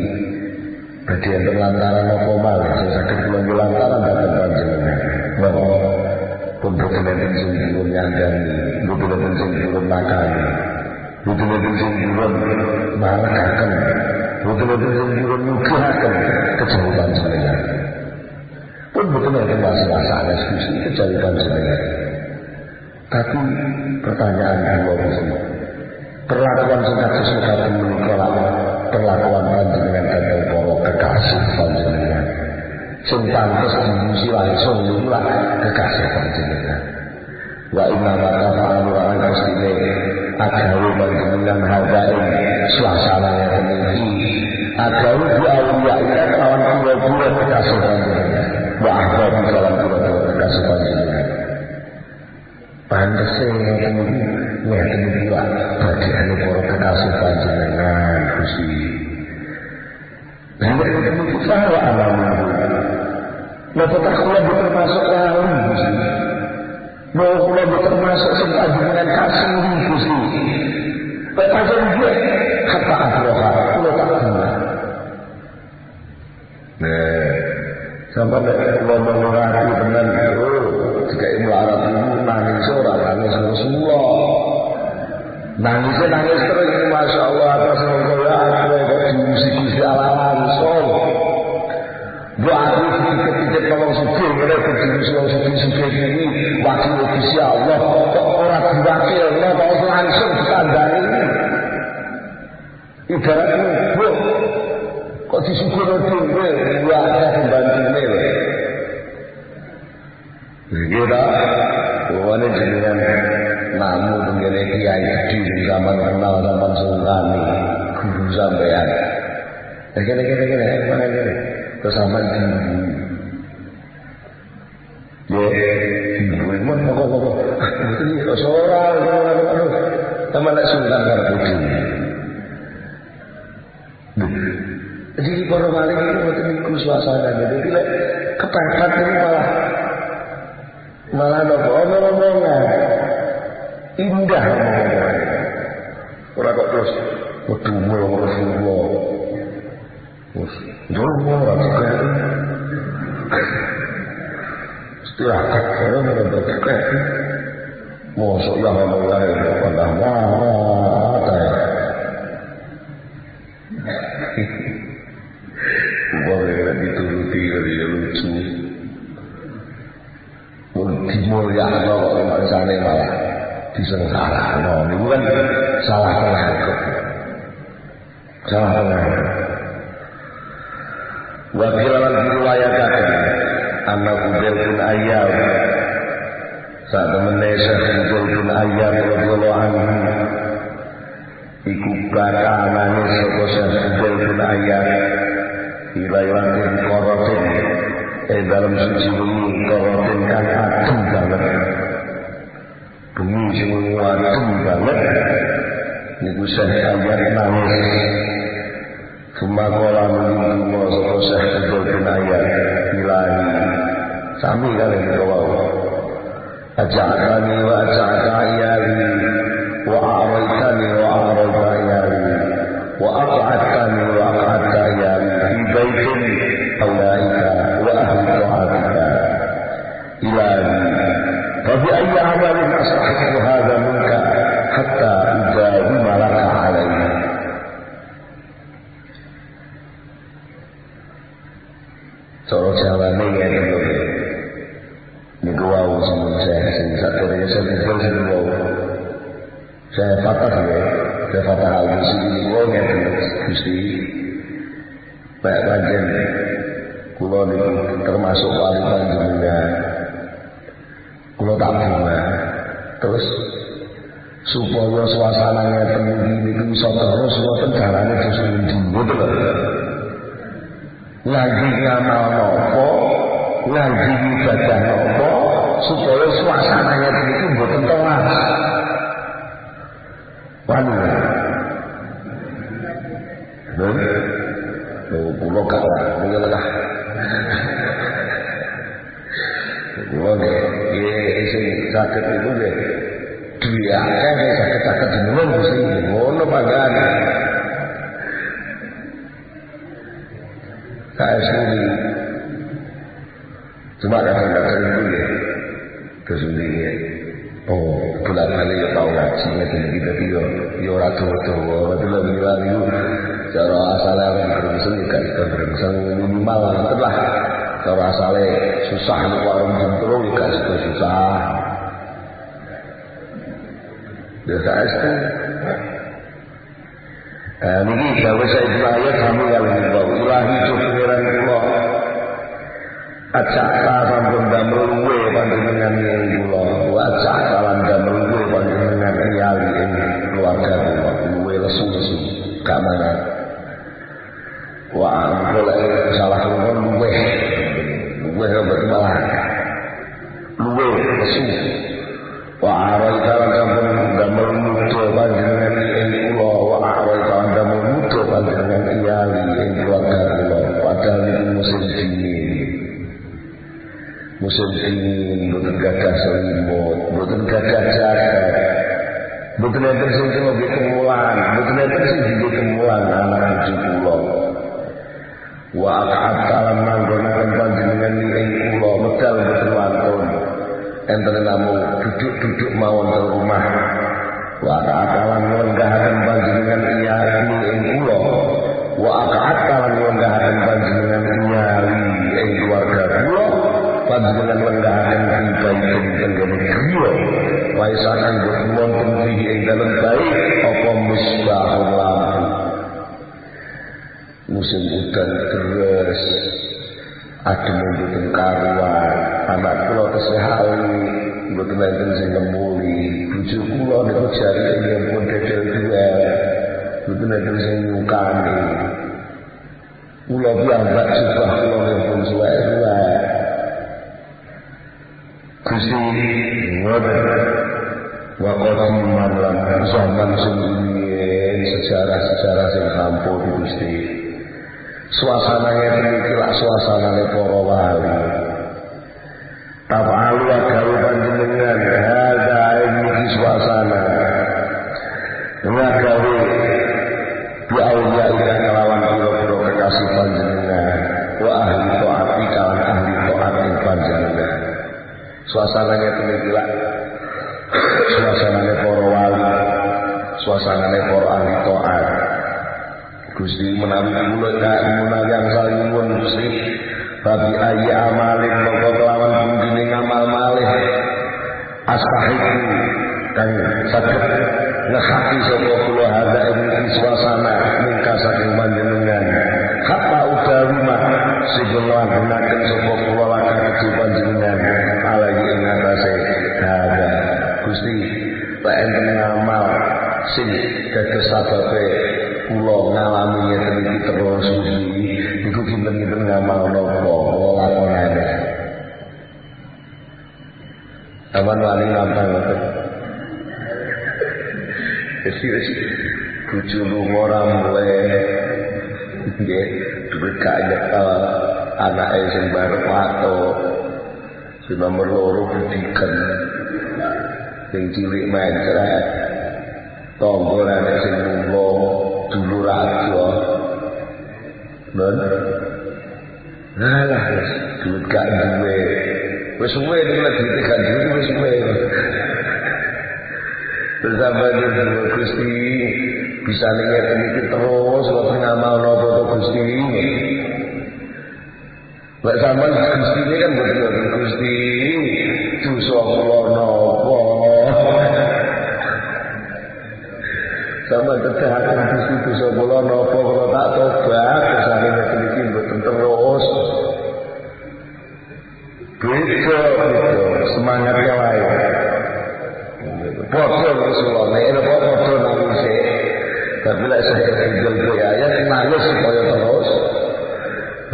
dadi enten lantaran apa malih sing saged kula lantaran dhateng panjenengan napa pun boten enten sing dipun nyandani boten enten sing dipun nakani boten enten sing dipun maragaken boten enten sing dipun nugrahaken kejawi panjenengan pun boten enten masalah diskusi kejawi panjenengan. Tapi pertanyaan kula iki perlakuan sing kados mekaten menika perlakuan panjenengan dhateng para kekasih panjenengan sing pantes dimuji langsung niku kekasih panjenengan. Wa inna ma ta'alu an qasine agawe panjenengan hadain suasana yang iki agawe diawuya lawan kula-kula kekasih panjenengan. Wa ahbab dalam kula-kula kekasih panjenengan. Pantes ngeten iki bagiane para kekasih panjenengan Gusti. Nek ketemu salah alamu. Napa tak kula termasuk lawan Gusti. Mau kula termasuk sing panjenengan kasih Gusti. Petasan dia kata akroha kula tak kenal. Sampai kula mengerti benar jika melarat ibu nangis orang nangis semua nangis terus masya Allah atas semoga aku kok dimusik-musik ala langsung doa aku sedikit-sedikit kalau suci mereka dimusik-musik ini wakil ofisi Allah kok orang diwakil kok langsung ditandani ibaratnya kok disyukur tinggal buat ada pembantunya kita bukan jenengan namu dengan kiai gede zaman kenal zaman sungkani guru sampean kira-kira mana kira kesamaan tinggi ya ibu mau ini seorang sama nak sungkan karena jadi para maling itu betul suasana jadi kepepet ini malah ngomong-ngomongan indah ngomong-ngomongan orang kok terus berdumel Rasulullah terus ngomong orang juga istirahat orang juga masuk yang ngomong-ngomong pada mata boleh dituruti dari lucu dimulyakno kok mangsane malah disengsarano niku kan salah penangkep. Wa kilalan riwayataken anna Fudail bin Ayyab saat temene Syekh Fudail bin Ayyab radhiyallahu anhu iku bakanane sapa Syekh Fudail bin Ayyab ilayatin qaratin dalam suci bumi korotin kan adem banget bumi semua adem banget niku Syekh Ayyab nangis sumakola menunggu sapa Syekh Fudail bin Ayyab ilahi sami kali kawau aja'ani wa aja'aka iyali wa a'raitani wa a'raita iyali wa aq'adtani wa aq'adta iyali fi baitin awlaika إلهي فبأي عمل أصلحت هذا منك حتى أداوم لك عليه Soro jawane ngene lho. Niku wau saya sing sadurunge saya jual sing wau. Saya fatah ya, saya fatah al-Musi niku ngene Gusti. Pak panjen kula niku termasuk wali panjenengan. Kula tak bunga. Terus supaya suasananya temui niku iso terus wonten dalane disuwun dhewe lho. Lagi ngamal nopo, lagi ibadah nopo, supaya suasananya itu mboten telas. Wanu. Pulau kalah, pulau lah. Pulau ini sing sakit itu deh. Dia kan sakit-sakit di mana sih? panggan. Saya sendiri. Cuma kadang-kadang itu ya. Terus sendiri. Oh, bulan kali ya tahu ngaji ngene iki yo ora dawa-dawa, ora bilang itu cara asale orang berengseng ya gak berengseng minimal lah. Cara asale susah nek warung jentro ya gak susah. Biasa itu. Niki gawe saiki ayat kami kalau ilahi pengiran kula. Acak sampun damel luwe panjenengan ing kula. Acak kalan damel luwe panjenengan iyali ing keluarga kula. Luwe lesu-lesu gak mangan. Wah, golek salah kula luwe. Luwe malah. Luwe lesu. Wa arai kalan sampun damel mudo panjenengan ing kula. Wa arai kalan damel mudo panjenengan iyali ing keluarga kula. Padahal iki musim dingin. Musim dingin, boten gadah selimut, boten gadah jaket, boten enten sing ngombe kemulan, boten enten sing ngombe kemulan anak cucu kula. Wa aq'atalan manggonaken panjenengan ing kula medal boten wantun. Enten namung duduk-duduk mawon teng rumah. Wa aq'atalan nganggahaken panjenengan iyali ing kula. Wa aq'atalan nganggahaken panjenengan iyali ing keluarga kula. Panjenengan lenggahaken pribadi tenggene griya waisakan boten wonten fihi ing dalem baik apa misbahul lampu. Musim udan deres adem boten karuan, anak kula kesehali boten enten sing ngemuli, bojo kula niku jarine pun dedel duel boten enten sing nyukani. Kula piyambak jubah kula pun suwek-suwek. Gusti ngoten wa qadiman lan zaman sing sejarah-sejarah sing lampau Gusti. Suasanane iki lak suasanane para wali. Tapalu gawe panjenengan hadza iki suasana. Gawe bi aulia ila kelawan pira-pira kekasih panjenengan wa ahli taat kawan ahli taat ing panjenengan. Suasananya temikila suasananya para wali, suasananya para ahli ta'at. Gusti menawi kula menawi yang salimun Gusti babi ayyi amalin mongko kelawan pundi ngamal malih astahiku kang saged ngehati sapa kula hadza ing suasana mingka saking panjenengan hatta udawima sing nglakonaken sapa kula lakane panjenengan alai ing atase hadza Gusti lek enten ngamal sing dados sababe kula ngalami ngeten iki terus niku kinten-kinten ngamal napa lakonane aman wali ngampang ngoten. Wis bojo lunga ora mulai nggih duwe gak nyekel anake sing barep watuk sing nomor 2 budiken sing cilik mencret tangga anak sing lunga dulur aja non alah duit gak duwe wis suwe iki lek duit gak duwe wis suwe bersama dengan Gusti bisa lihat ini terus waktu ngamal nopo to Gusti lek sampean Gusti ini kan betul Gusti dosa kula nopo sampean tedahaken Gusti dosa kula nopo kula tak tobat kesane ngeten iki mboten terus beda semangatnya lain. Bodoh Rasulullah, ini bodoh nangis. Tapi lah saya tinggal biaya, nangis supaya terus.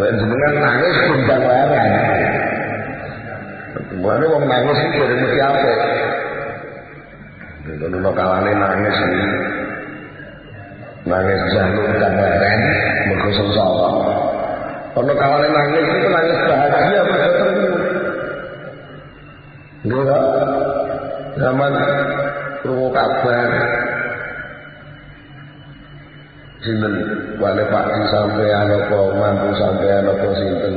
Dan sebenarnya nangis kundang layangan. Mana orang nangis itu dari mesti apa? Kalau kawane nangis ini, nangis jalur dan layan, berkosong sama. Kalau kawane nangis itu nangis bahagia, berkosong. Enggak. Zaman rungu kabar sinten wale Pak sampean apa mantu sampean apa sinten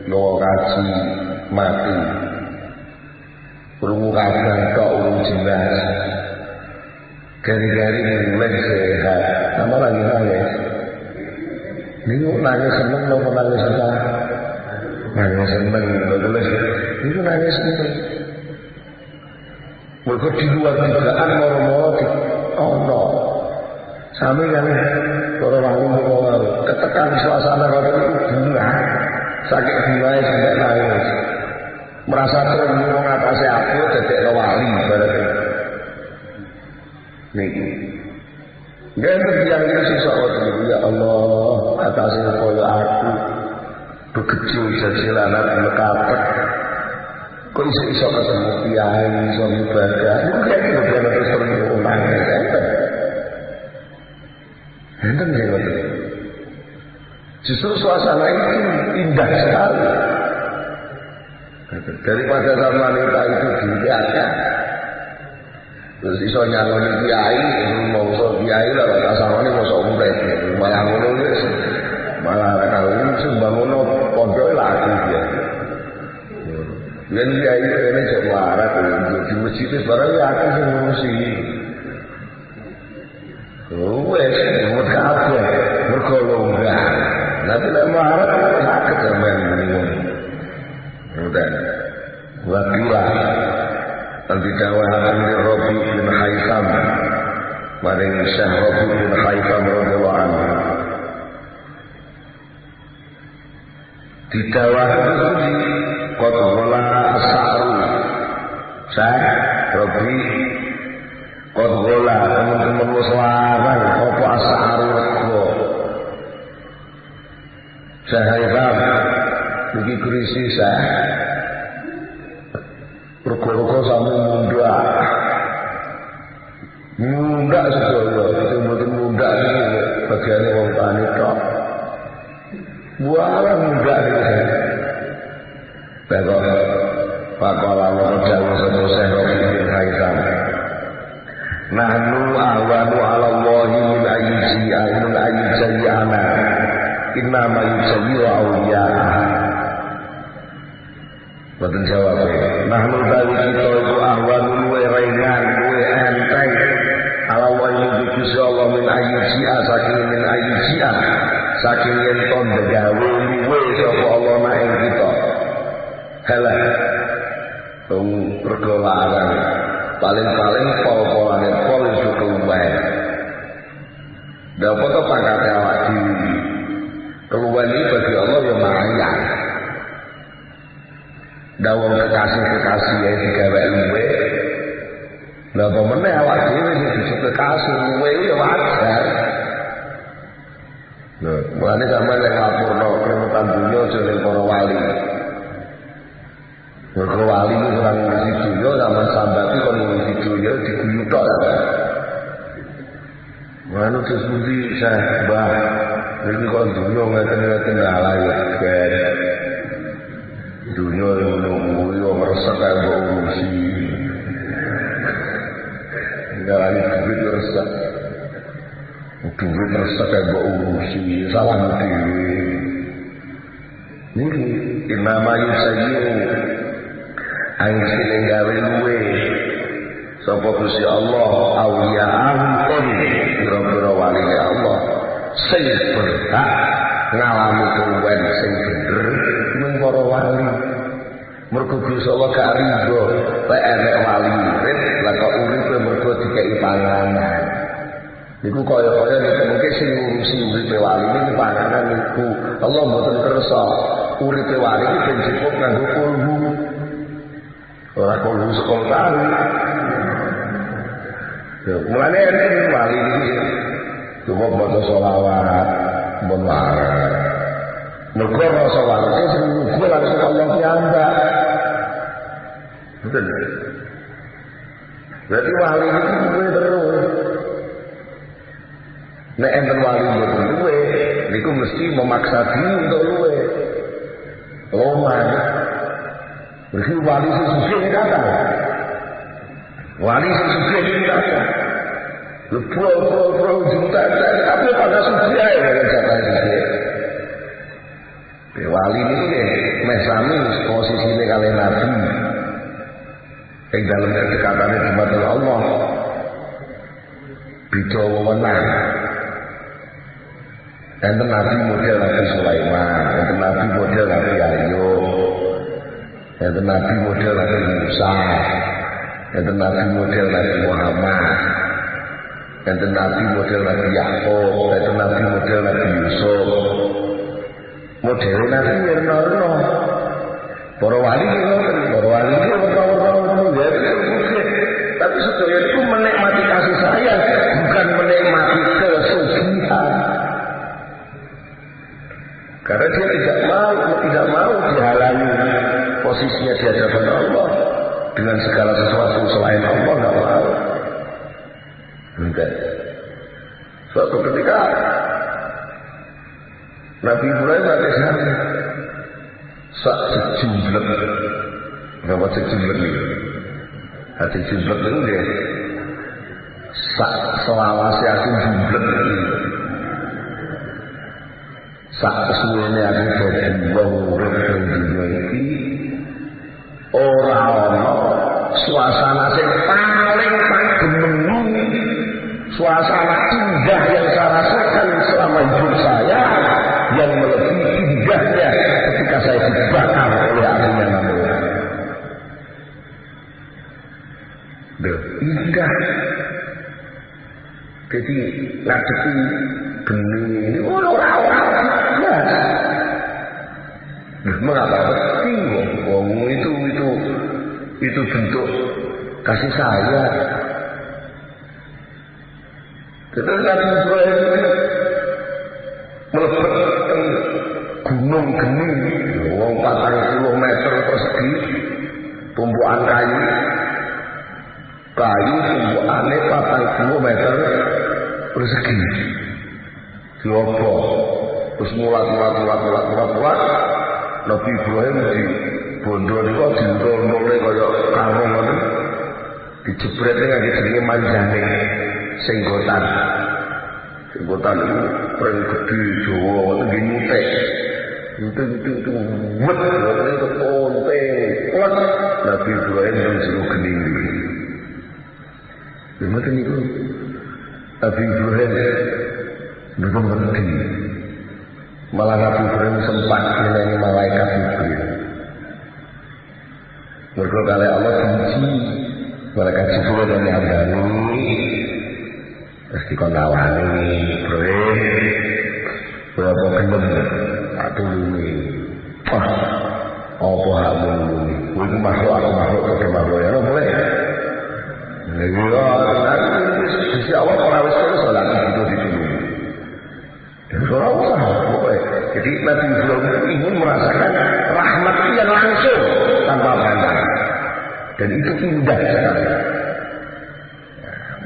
lowo kaji mati urung kadang tok urung jelas gari-gari mulai sehat sama lagi nangis ini nangis seneng apa nangis susah nangis seneng tulis itu nangis seneng mereka di luar dugaan moro-moro di ono sami kan para wali ketekan suasana kalau itu bunga sakit bunga sampai nangis merasa terus mengatasi aku jadi wali berarti niki nggak terbiang itu sisa waktu ya Allah atasi koyo aku begitu jajalan mekatek kok iso ketemu kiai iso ibadah itu kayak gitu terus terulang enten ya justru suasana itu indah sekali daripada sama wanita itu dilihatkan terus iso nyaloni kiai mau so kiai lah kasarane mau so umpet malah ngono wis malah kalau sembang ngono pondok laku dia yen kiai ini cek warat di masjid itu barang ya aku sing ngurusi wes kabeh mergo longgar nanti lek marat sakit sampean bingung udah wakila nanti dawah Amir Rabi bin Haitham maring Syekh Rabi bin Haitham radhiyallahu anhu di dawah itu qad wala as-sa'ru Syekh Rabi qad wala teman-teman wis larang apa as-sa'ru rego Syekh Haitham iki krisis rego-rego sampe mundak sedaya itu mundak iki bagiane wong tani tok buaran mundak iki Bapak Pakola Dawuh sapa Syekh Rabi bin Haitham nahnu awanu ala Allahi min ayyi ana inna ma yusayyiru awliya'ah boten jawab nahnu tawi kita iku ahwanu luwe ringan luwe enteng ala Allahi Gusti Allah min ayyi saking yen ton begawe luwe sapa Allah nek ing kita halah pergolaran paling pol-polane pol iso keluwen dapat to pangkate awak dhewe keluwen iki bagi Allah ya mayan dawuh kekasih ya digawe luwe lha apa meneh awak dhewe sing disebut kekasih luwe ya wajar lho mulane sampeyan nek ngapurno keremetan dunya aja ning para wali mergo wali itu orang ngisi dunya zaman sambati kon ngisi dunya diguyu tok manu sesuci saya bah iki kon dunya ngeten-ngeten ala ya ben dunia yang menunggu yang meresap kayak mbak urusi enggak lagi duit meresap kayak mbak urusi salah nanti ini inama yusayyu angin sinenggawe luwe sapa Gusti Allah awliya'ahu kon pira-pira waline Allah sing berhak ngalami kuwen sing bener mung para wali mergo Gusti Allah gak rido lek enek wali urip lah kok uripe mergo dikeki panganan niku kaya-kaya nek mungkin sing ngurusi uripe wali niku panganan niku Allah mboten kersa uripe wali iki ben cukup kanggo kulhu ora kulhu sekolah mulane wali iki cukup maca selawat mbon wae mergo rasa warga sing nyuguh langsung Allah piyambak betul berarti wali iki duwe terus nek enten wali mboten duwe niku mesti memaksa diri untuk luwe loman berarti wali sing sugih kata wali sing sugih kata Pro juta apa aku pada suci ae jatah iki. Wali niku nggih meh sami posisine kali Nabi. Ing dalam kedekatane dumateng Allah. Beda wewenang. Enten Nabi model Nabi Sulaiman, enten Nabi model Nabi Ayub, enten Nabi model Nabi Musa, enten Nabi model Nabi Muhammad, enten Nabi model Nabi Yakub, enten Nabi model Nabi Yusuf. Model Nabi Yerno, para wali ngoten, para wali tapi sedaya itu menikmati kasih sayang, bukan menikmati kesucian. Karena dia tidak mau dihalangi posisinya di hadapan Allah dengan segala sesuatu selain Allah, tidak mau. Enggak. Suatu ketika Nabi Ibrahim alaihissalam sak sejumlah, berapa sejumlah ini? Hati jumlah itu dia sak selawasi aku jumlah ini. Sak kesuwene aku dadi wong urip ing dunya iki ora ana suasana sing paling gemeng, suasana indah yang saya rasakan selama hidup saya yang melebihi indahnya ketika saya dibakar oleh apinya Namrud. Indah. Jadi ngadepi bening ini orang-orang mengapa penting wong itu bentuk kasih sayang. Tetapi Nabi Ibrahim melebat gunung geni, wong 40 meter persegi, tumpukan kayu tumpukannya 40 meter persegi. Diobok, terus mulat. Nabi Ibrahim di bondo niku dirondole kaya karung ngoten. Dijebrete ngangge jenenge manjane senggotan. Senggotan itu pring gedhe Jawa ngoten nggih nyutek. Itu wet ngoten itu ponteng. Kuat Nabi Ibrahim nang jero gening. Ngoten niku Nabi Ibrahim belum ngerti. Malah Nabi Ibrahim sempat menyanyi malaikat Jibril. Mergo kali Allah benci malaikat Jibril yang nyambani terus dikonawani Ibrahim berapa gelem aku ini apa hakmu ini itu makhluk ke makhluk ya boleh di awal orang wis salat itu ditunggu. Orang usaha pokoknya. Jadi Nabi Ibrahim ingin merasakan rahmat yang langsung tanpa pandang. Dan itu indah sekali.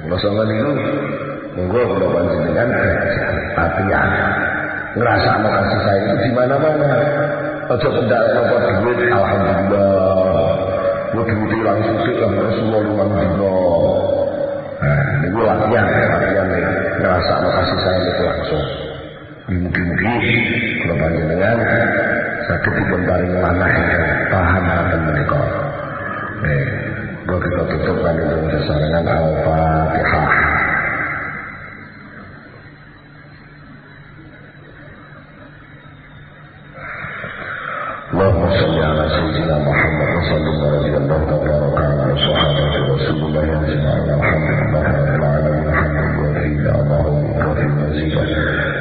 Kalau sama itu, monggo kalau panjenengan latihan. Ngerasa mau kasih sayang itu di mana-mana. Ojo pendak dapat duit, alhamdulillah. Mau duit langsung Rasulullah alhamdulillah. Nah, ini gue latihan nih. Ngerasa mau kasih sayang itu langsung. Mungkin-mungkin kalau panjenengan sakit dipun paring manah yang paham akan mereka. Kalau kita tutupkan itu sesarengan Al-Fatihah. Allahumma salli ala sayyidina Muhammad wa sallallahu alaihi wa sallam ala sahabati Rasulullah ajma'in alhamdulillah rabbil alamin alhamdulillah Allahumma wa fi mazidah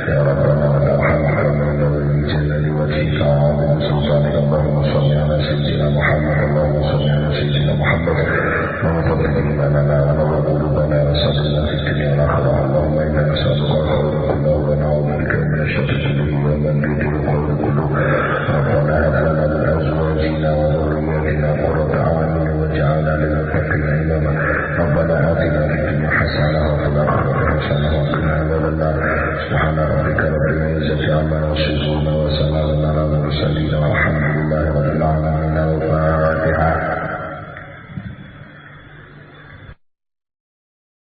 ya rabbana wa rahmatana min jalali wajhika wa sultanik Allahumma salli ala sayyidina Muhammad Allahumma salli ala sayyidina Muhammad wa taqabbal lana wa qulubana wa sabbina fi dunya wal akhirah Allahumma inna nas'aluka al-khayra kullahu wa na'udzu bika min ash-sharri kullihi wa min al-khayri kullihi ربنا هب لنا من ازواجنا وذرياتنا قرة اعين واجعلنا للمتقين اماما ربنا اتنا في الدنيا حسنه وفي الاخره حسنه وقنا عذاب النار سبحان ربك رب العزه عما يصفون وسلام على المرسلين والحمد لله رب العالمين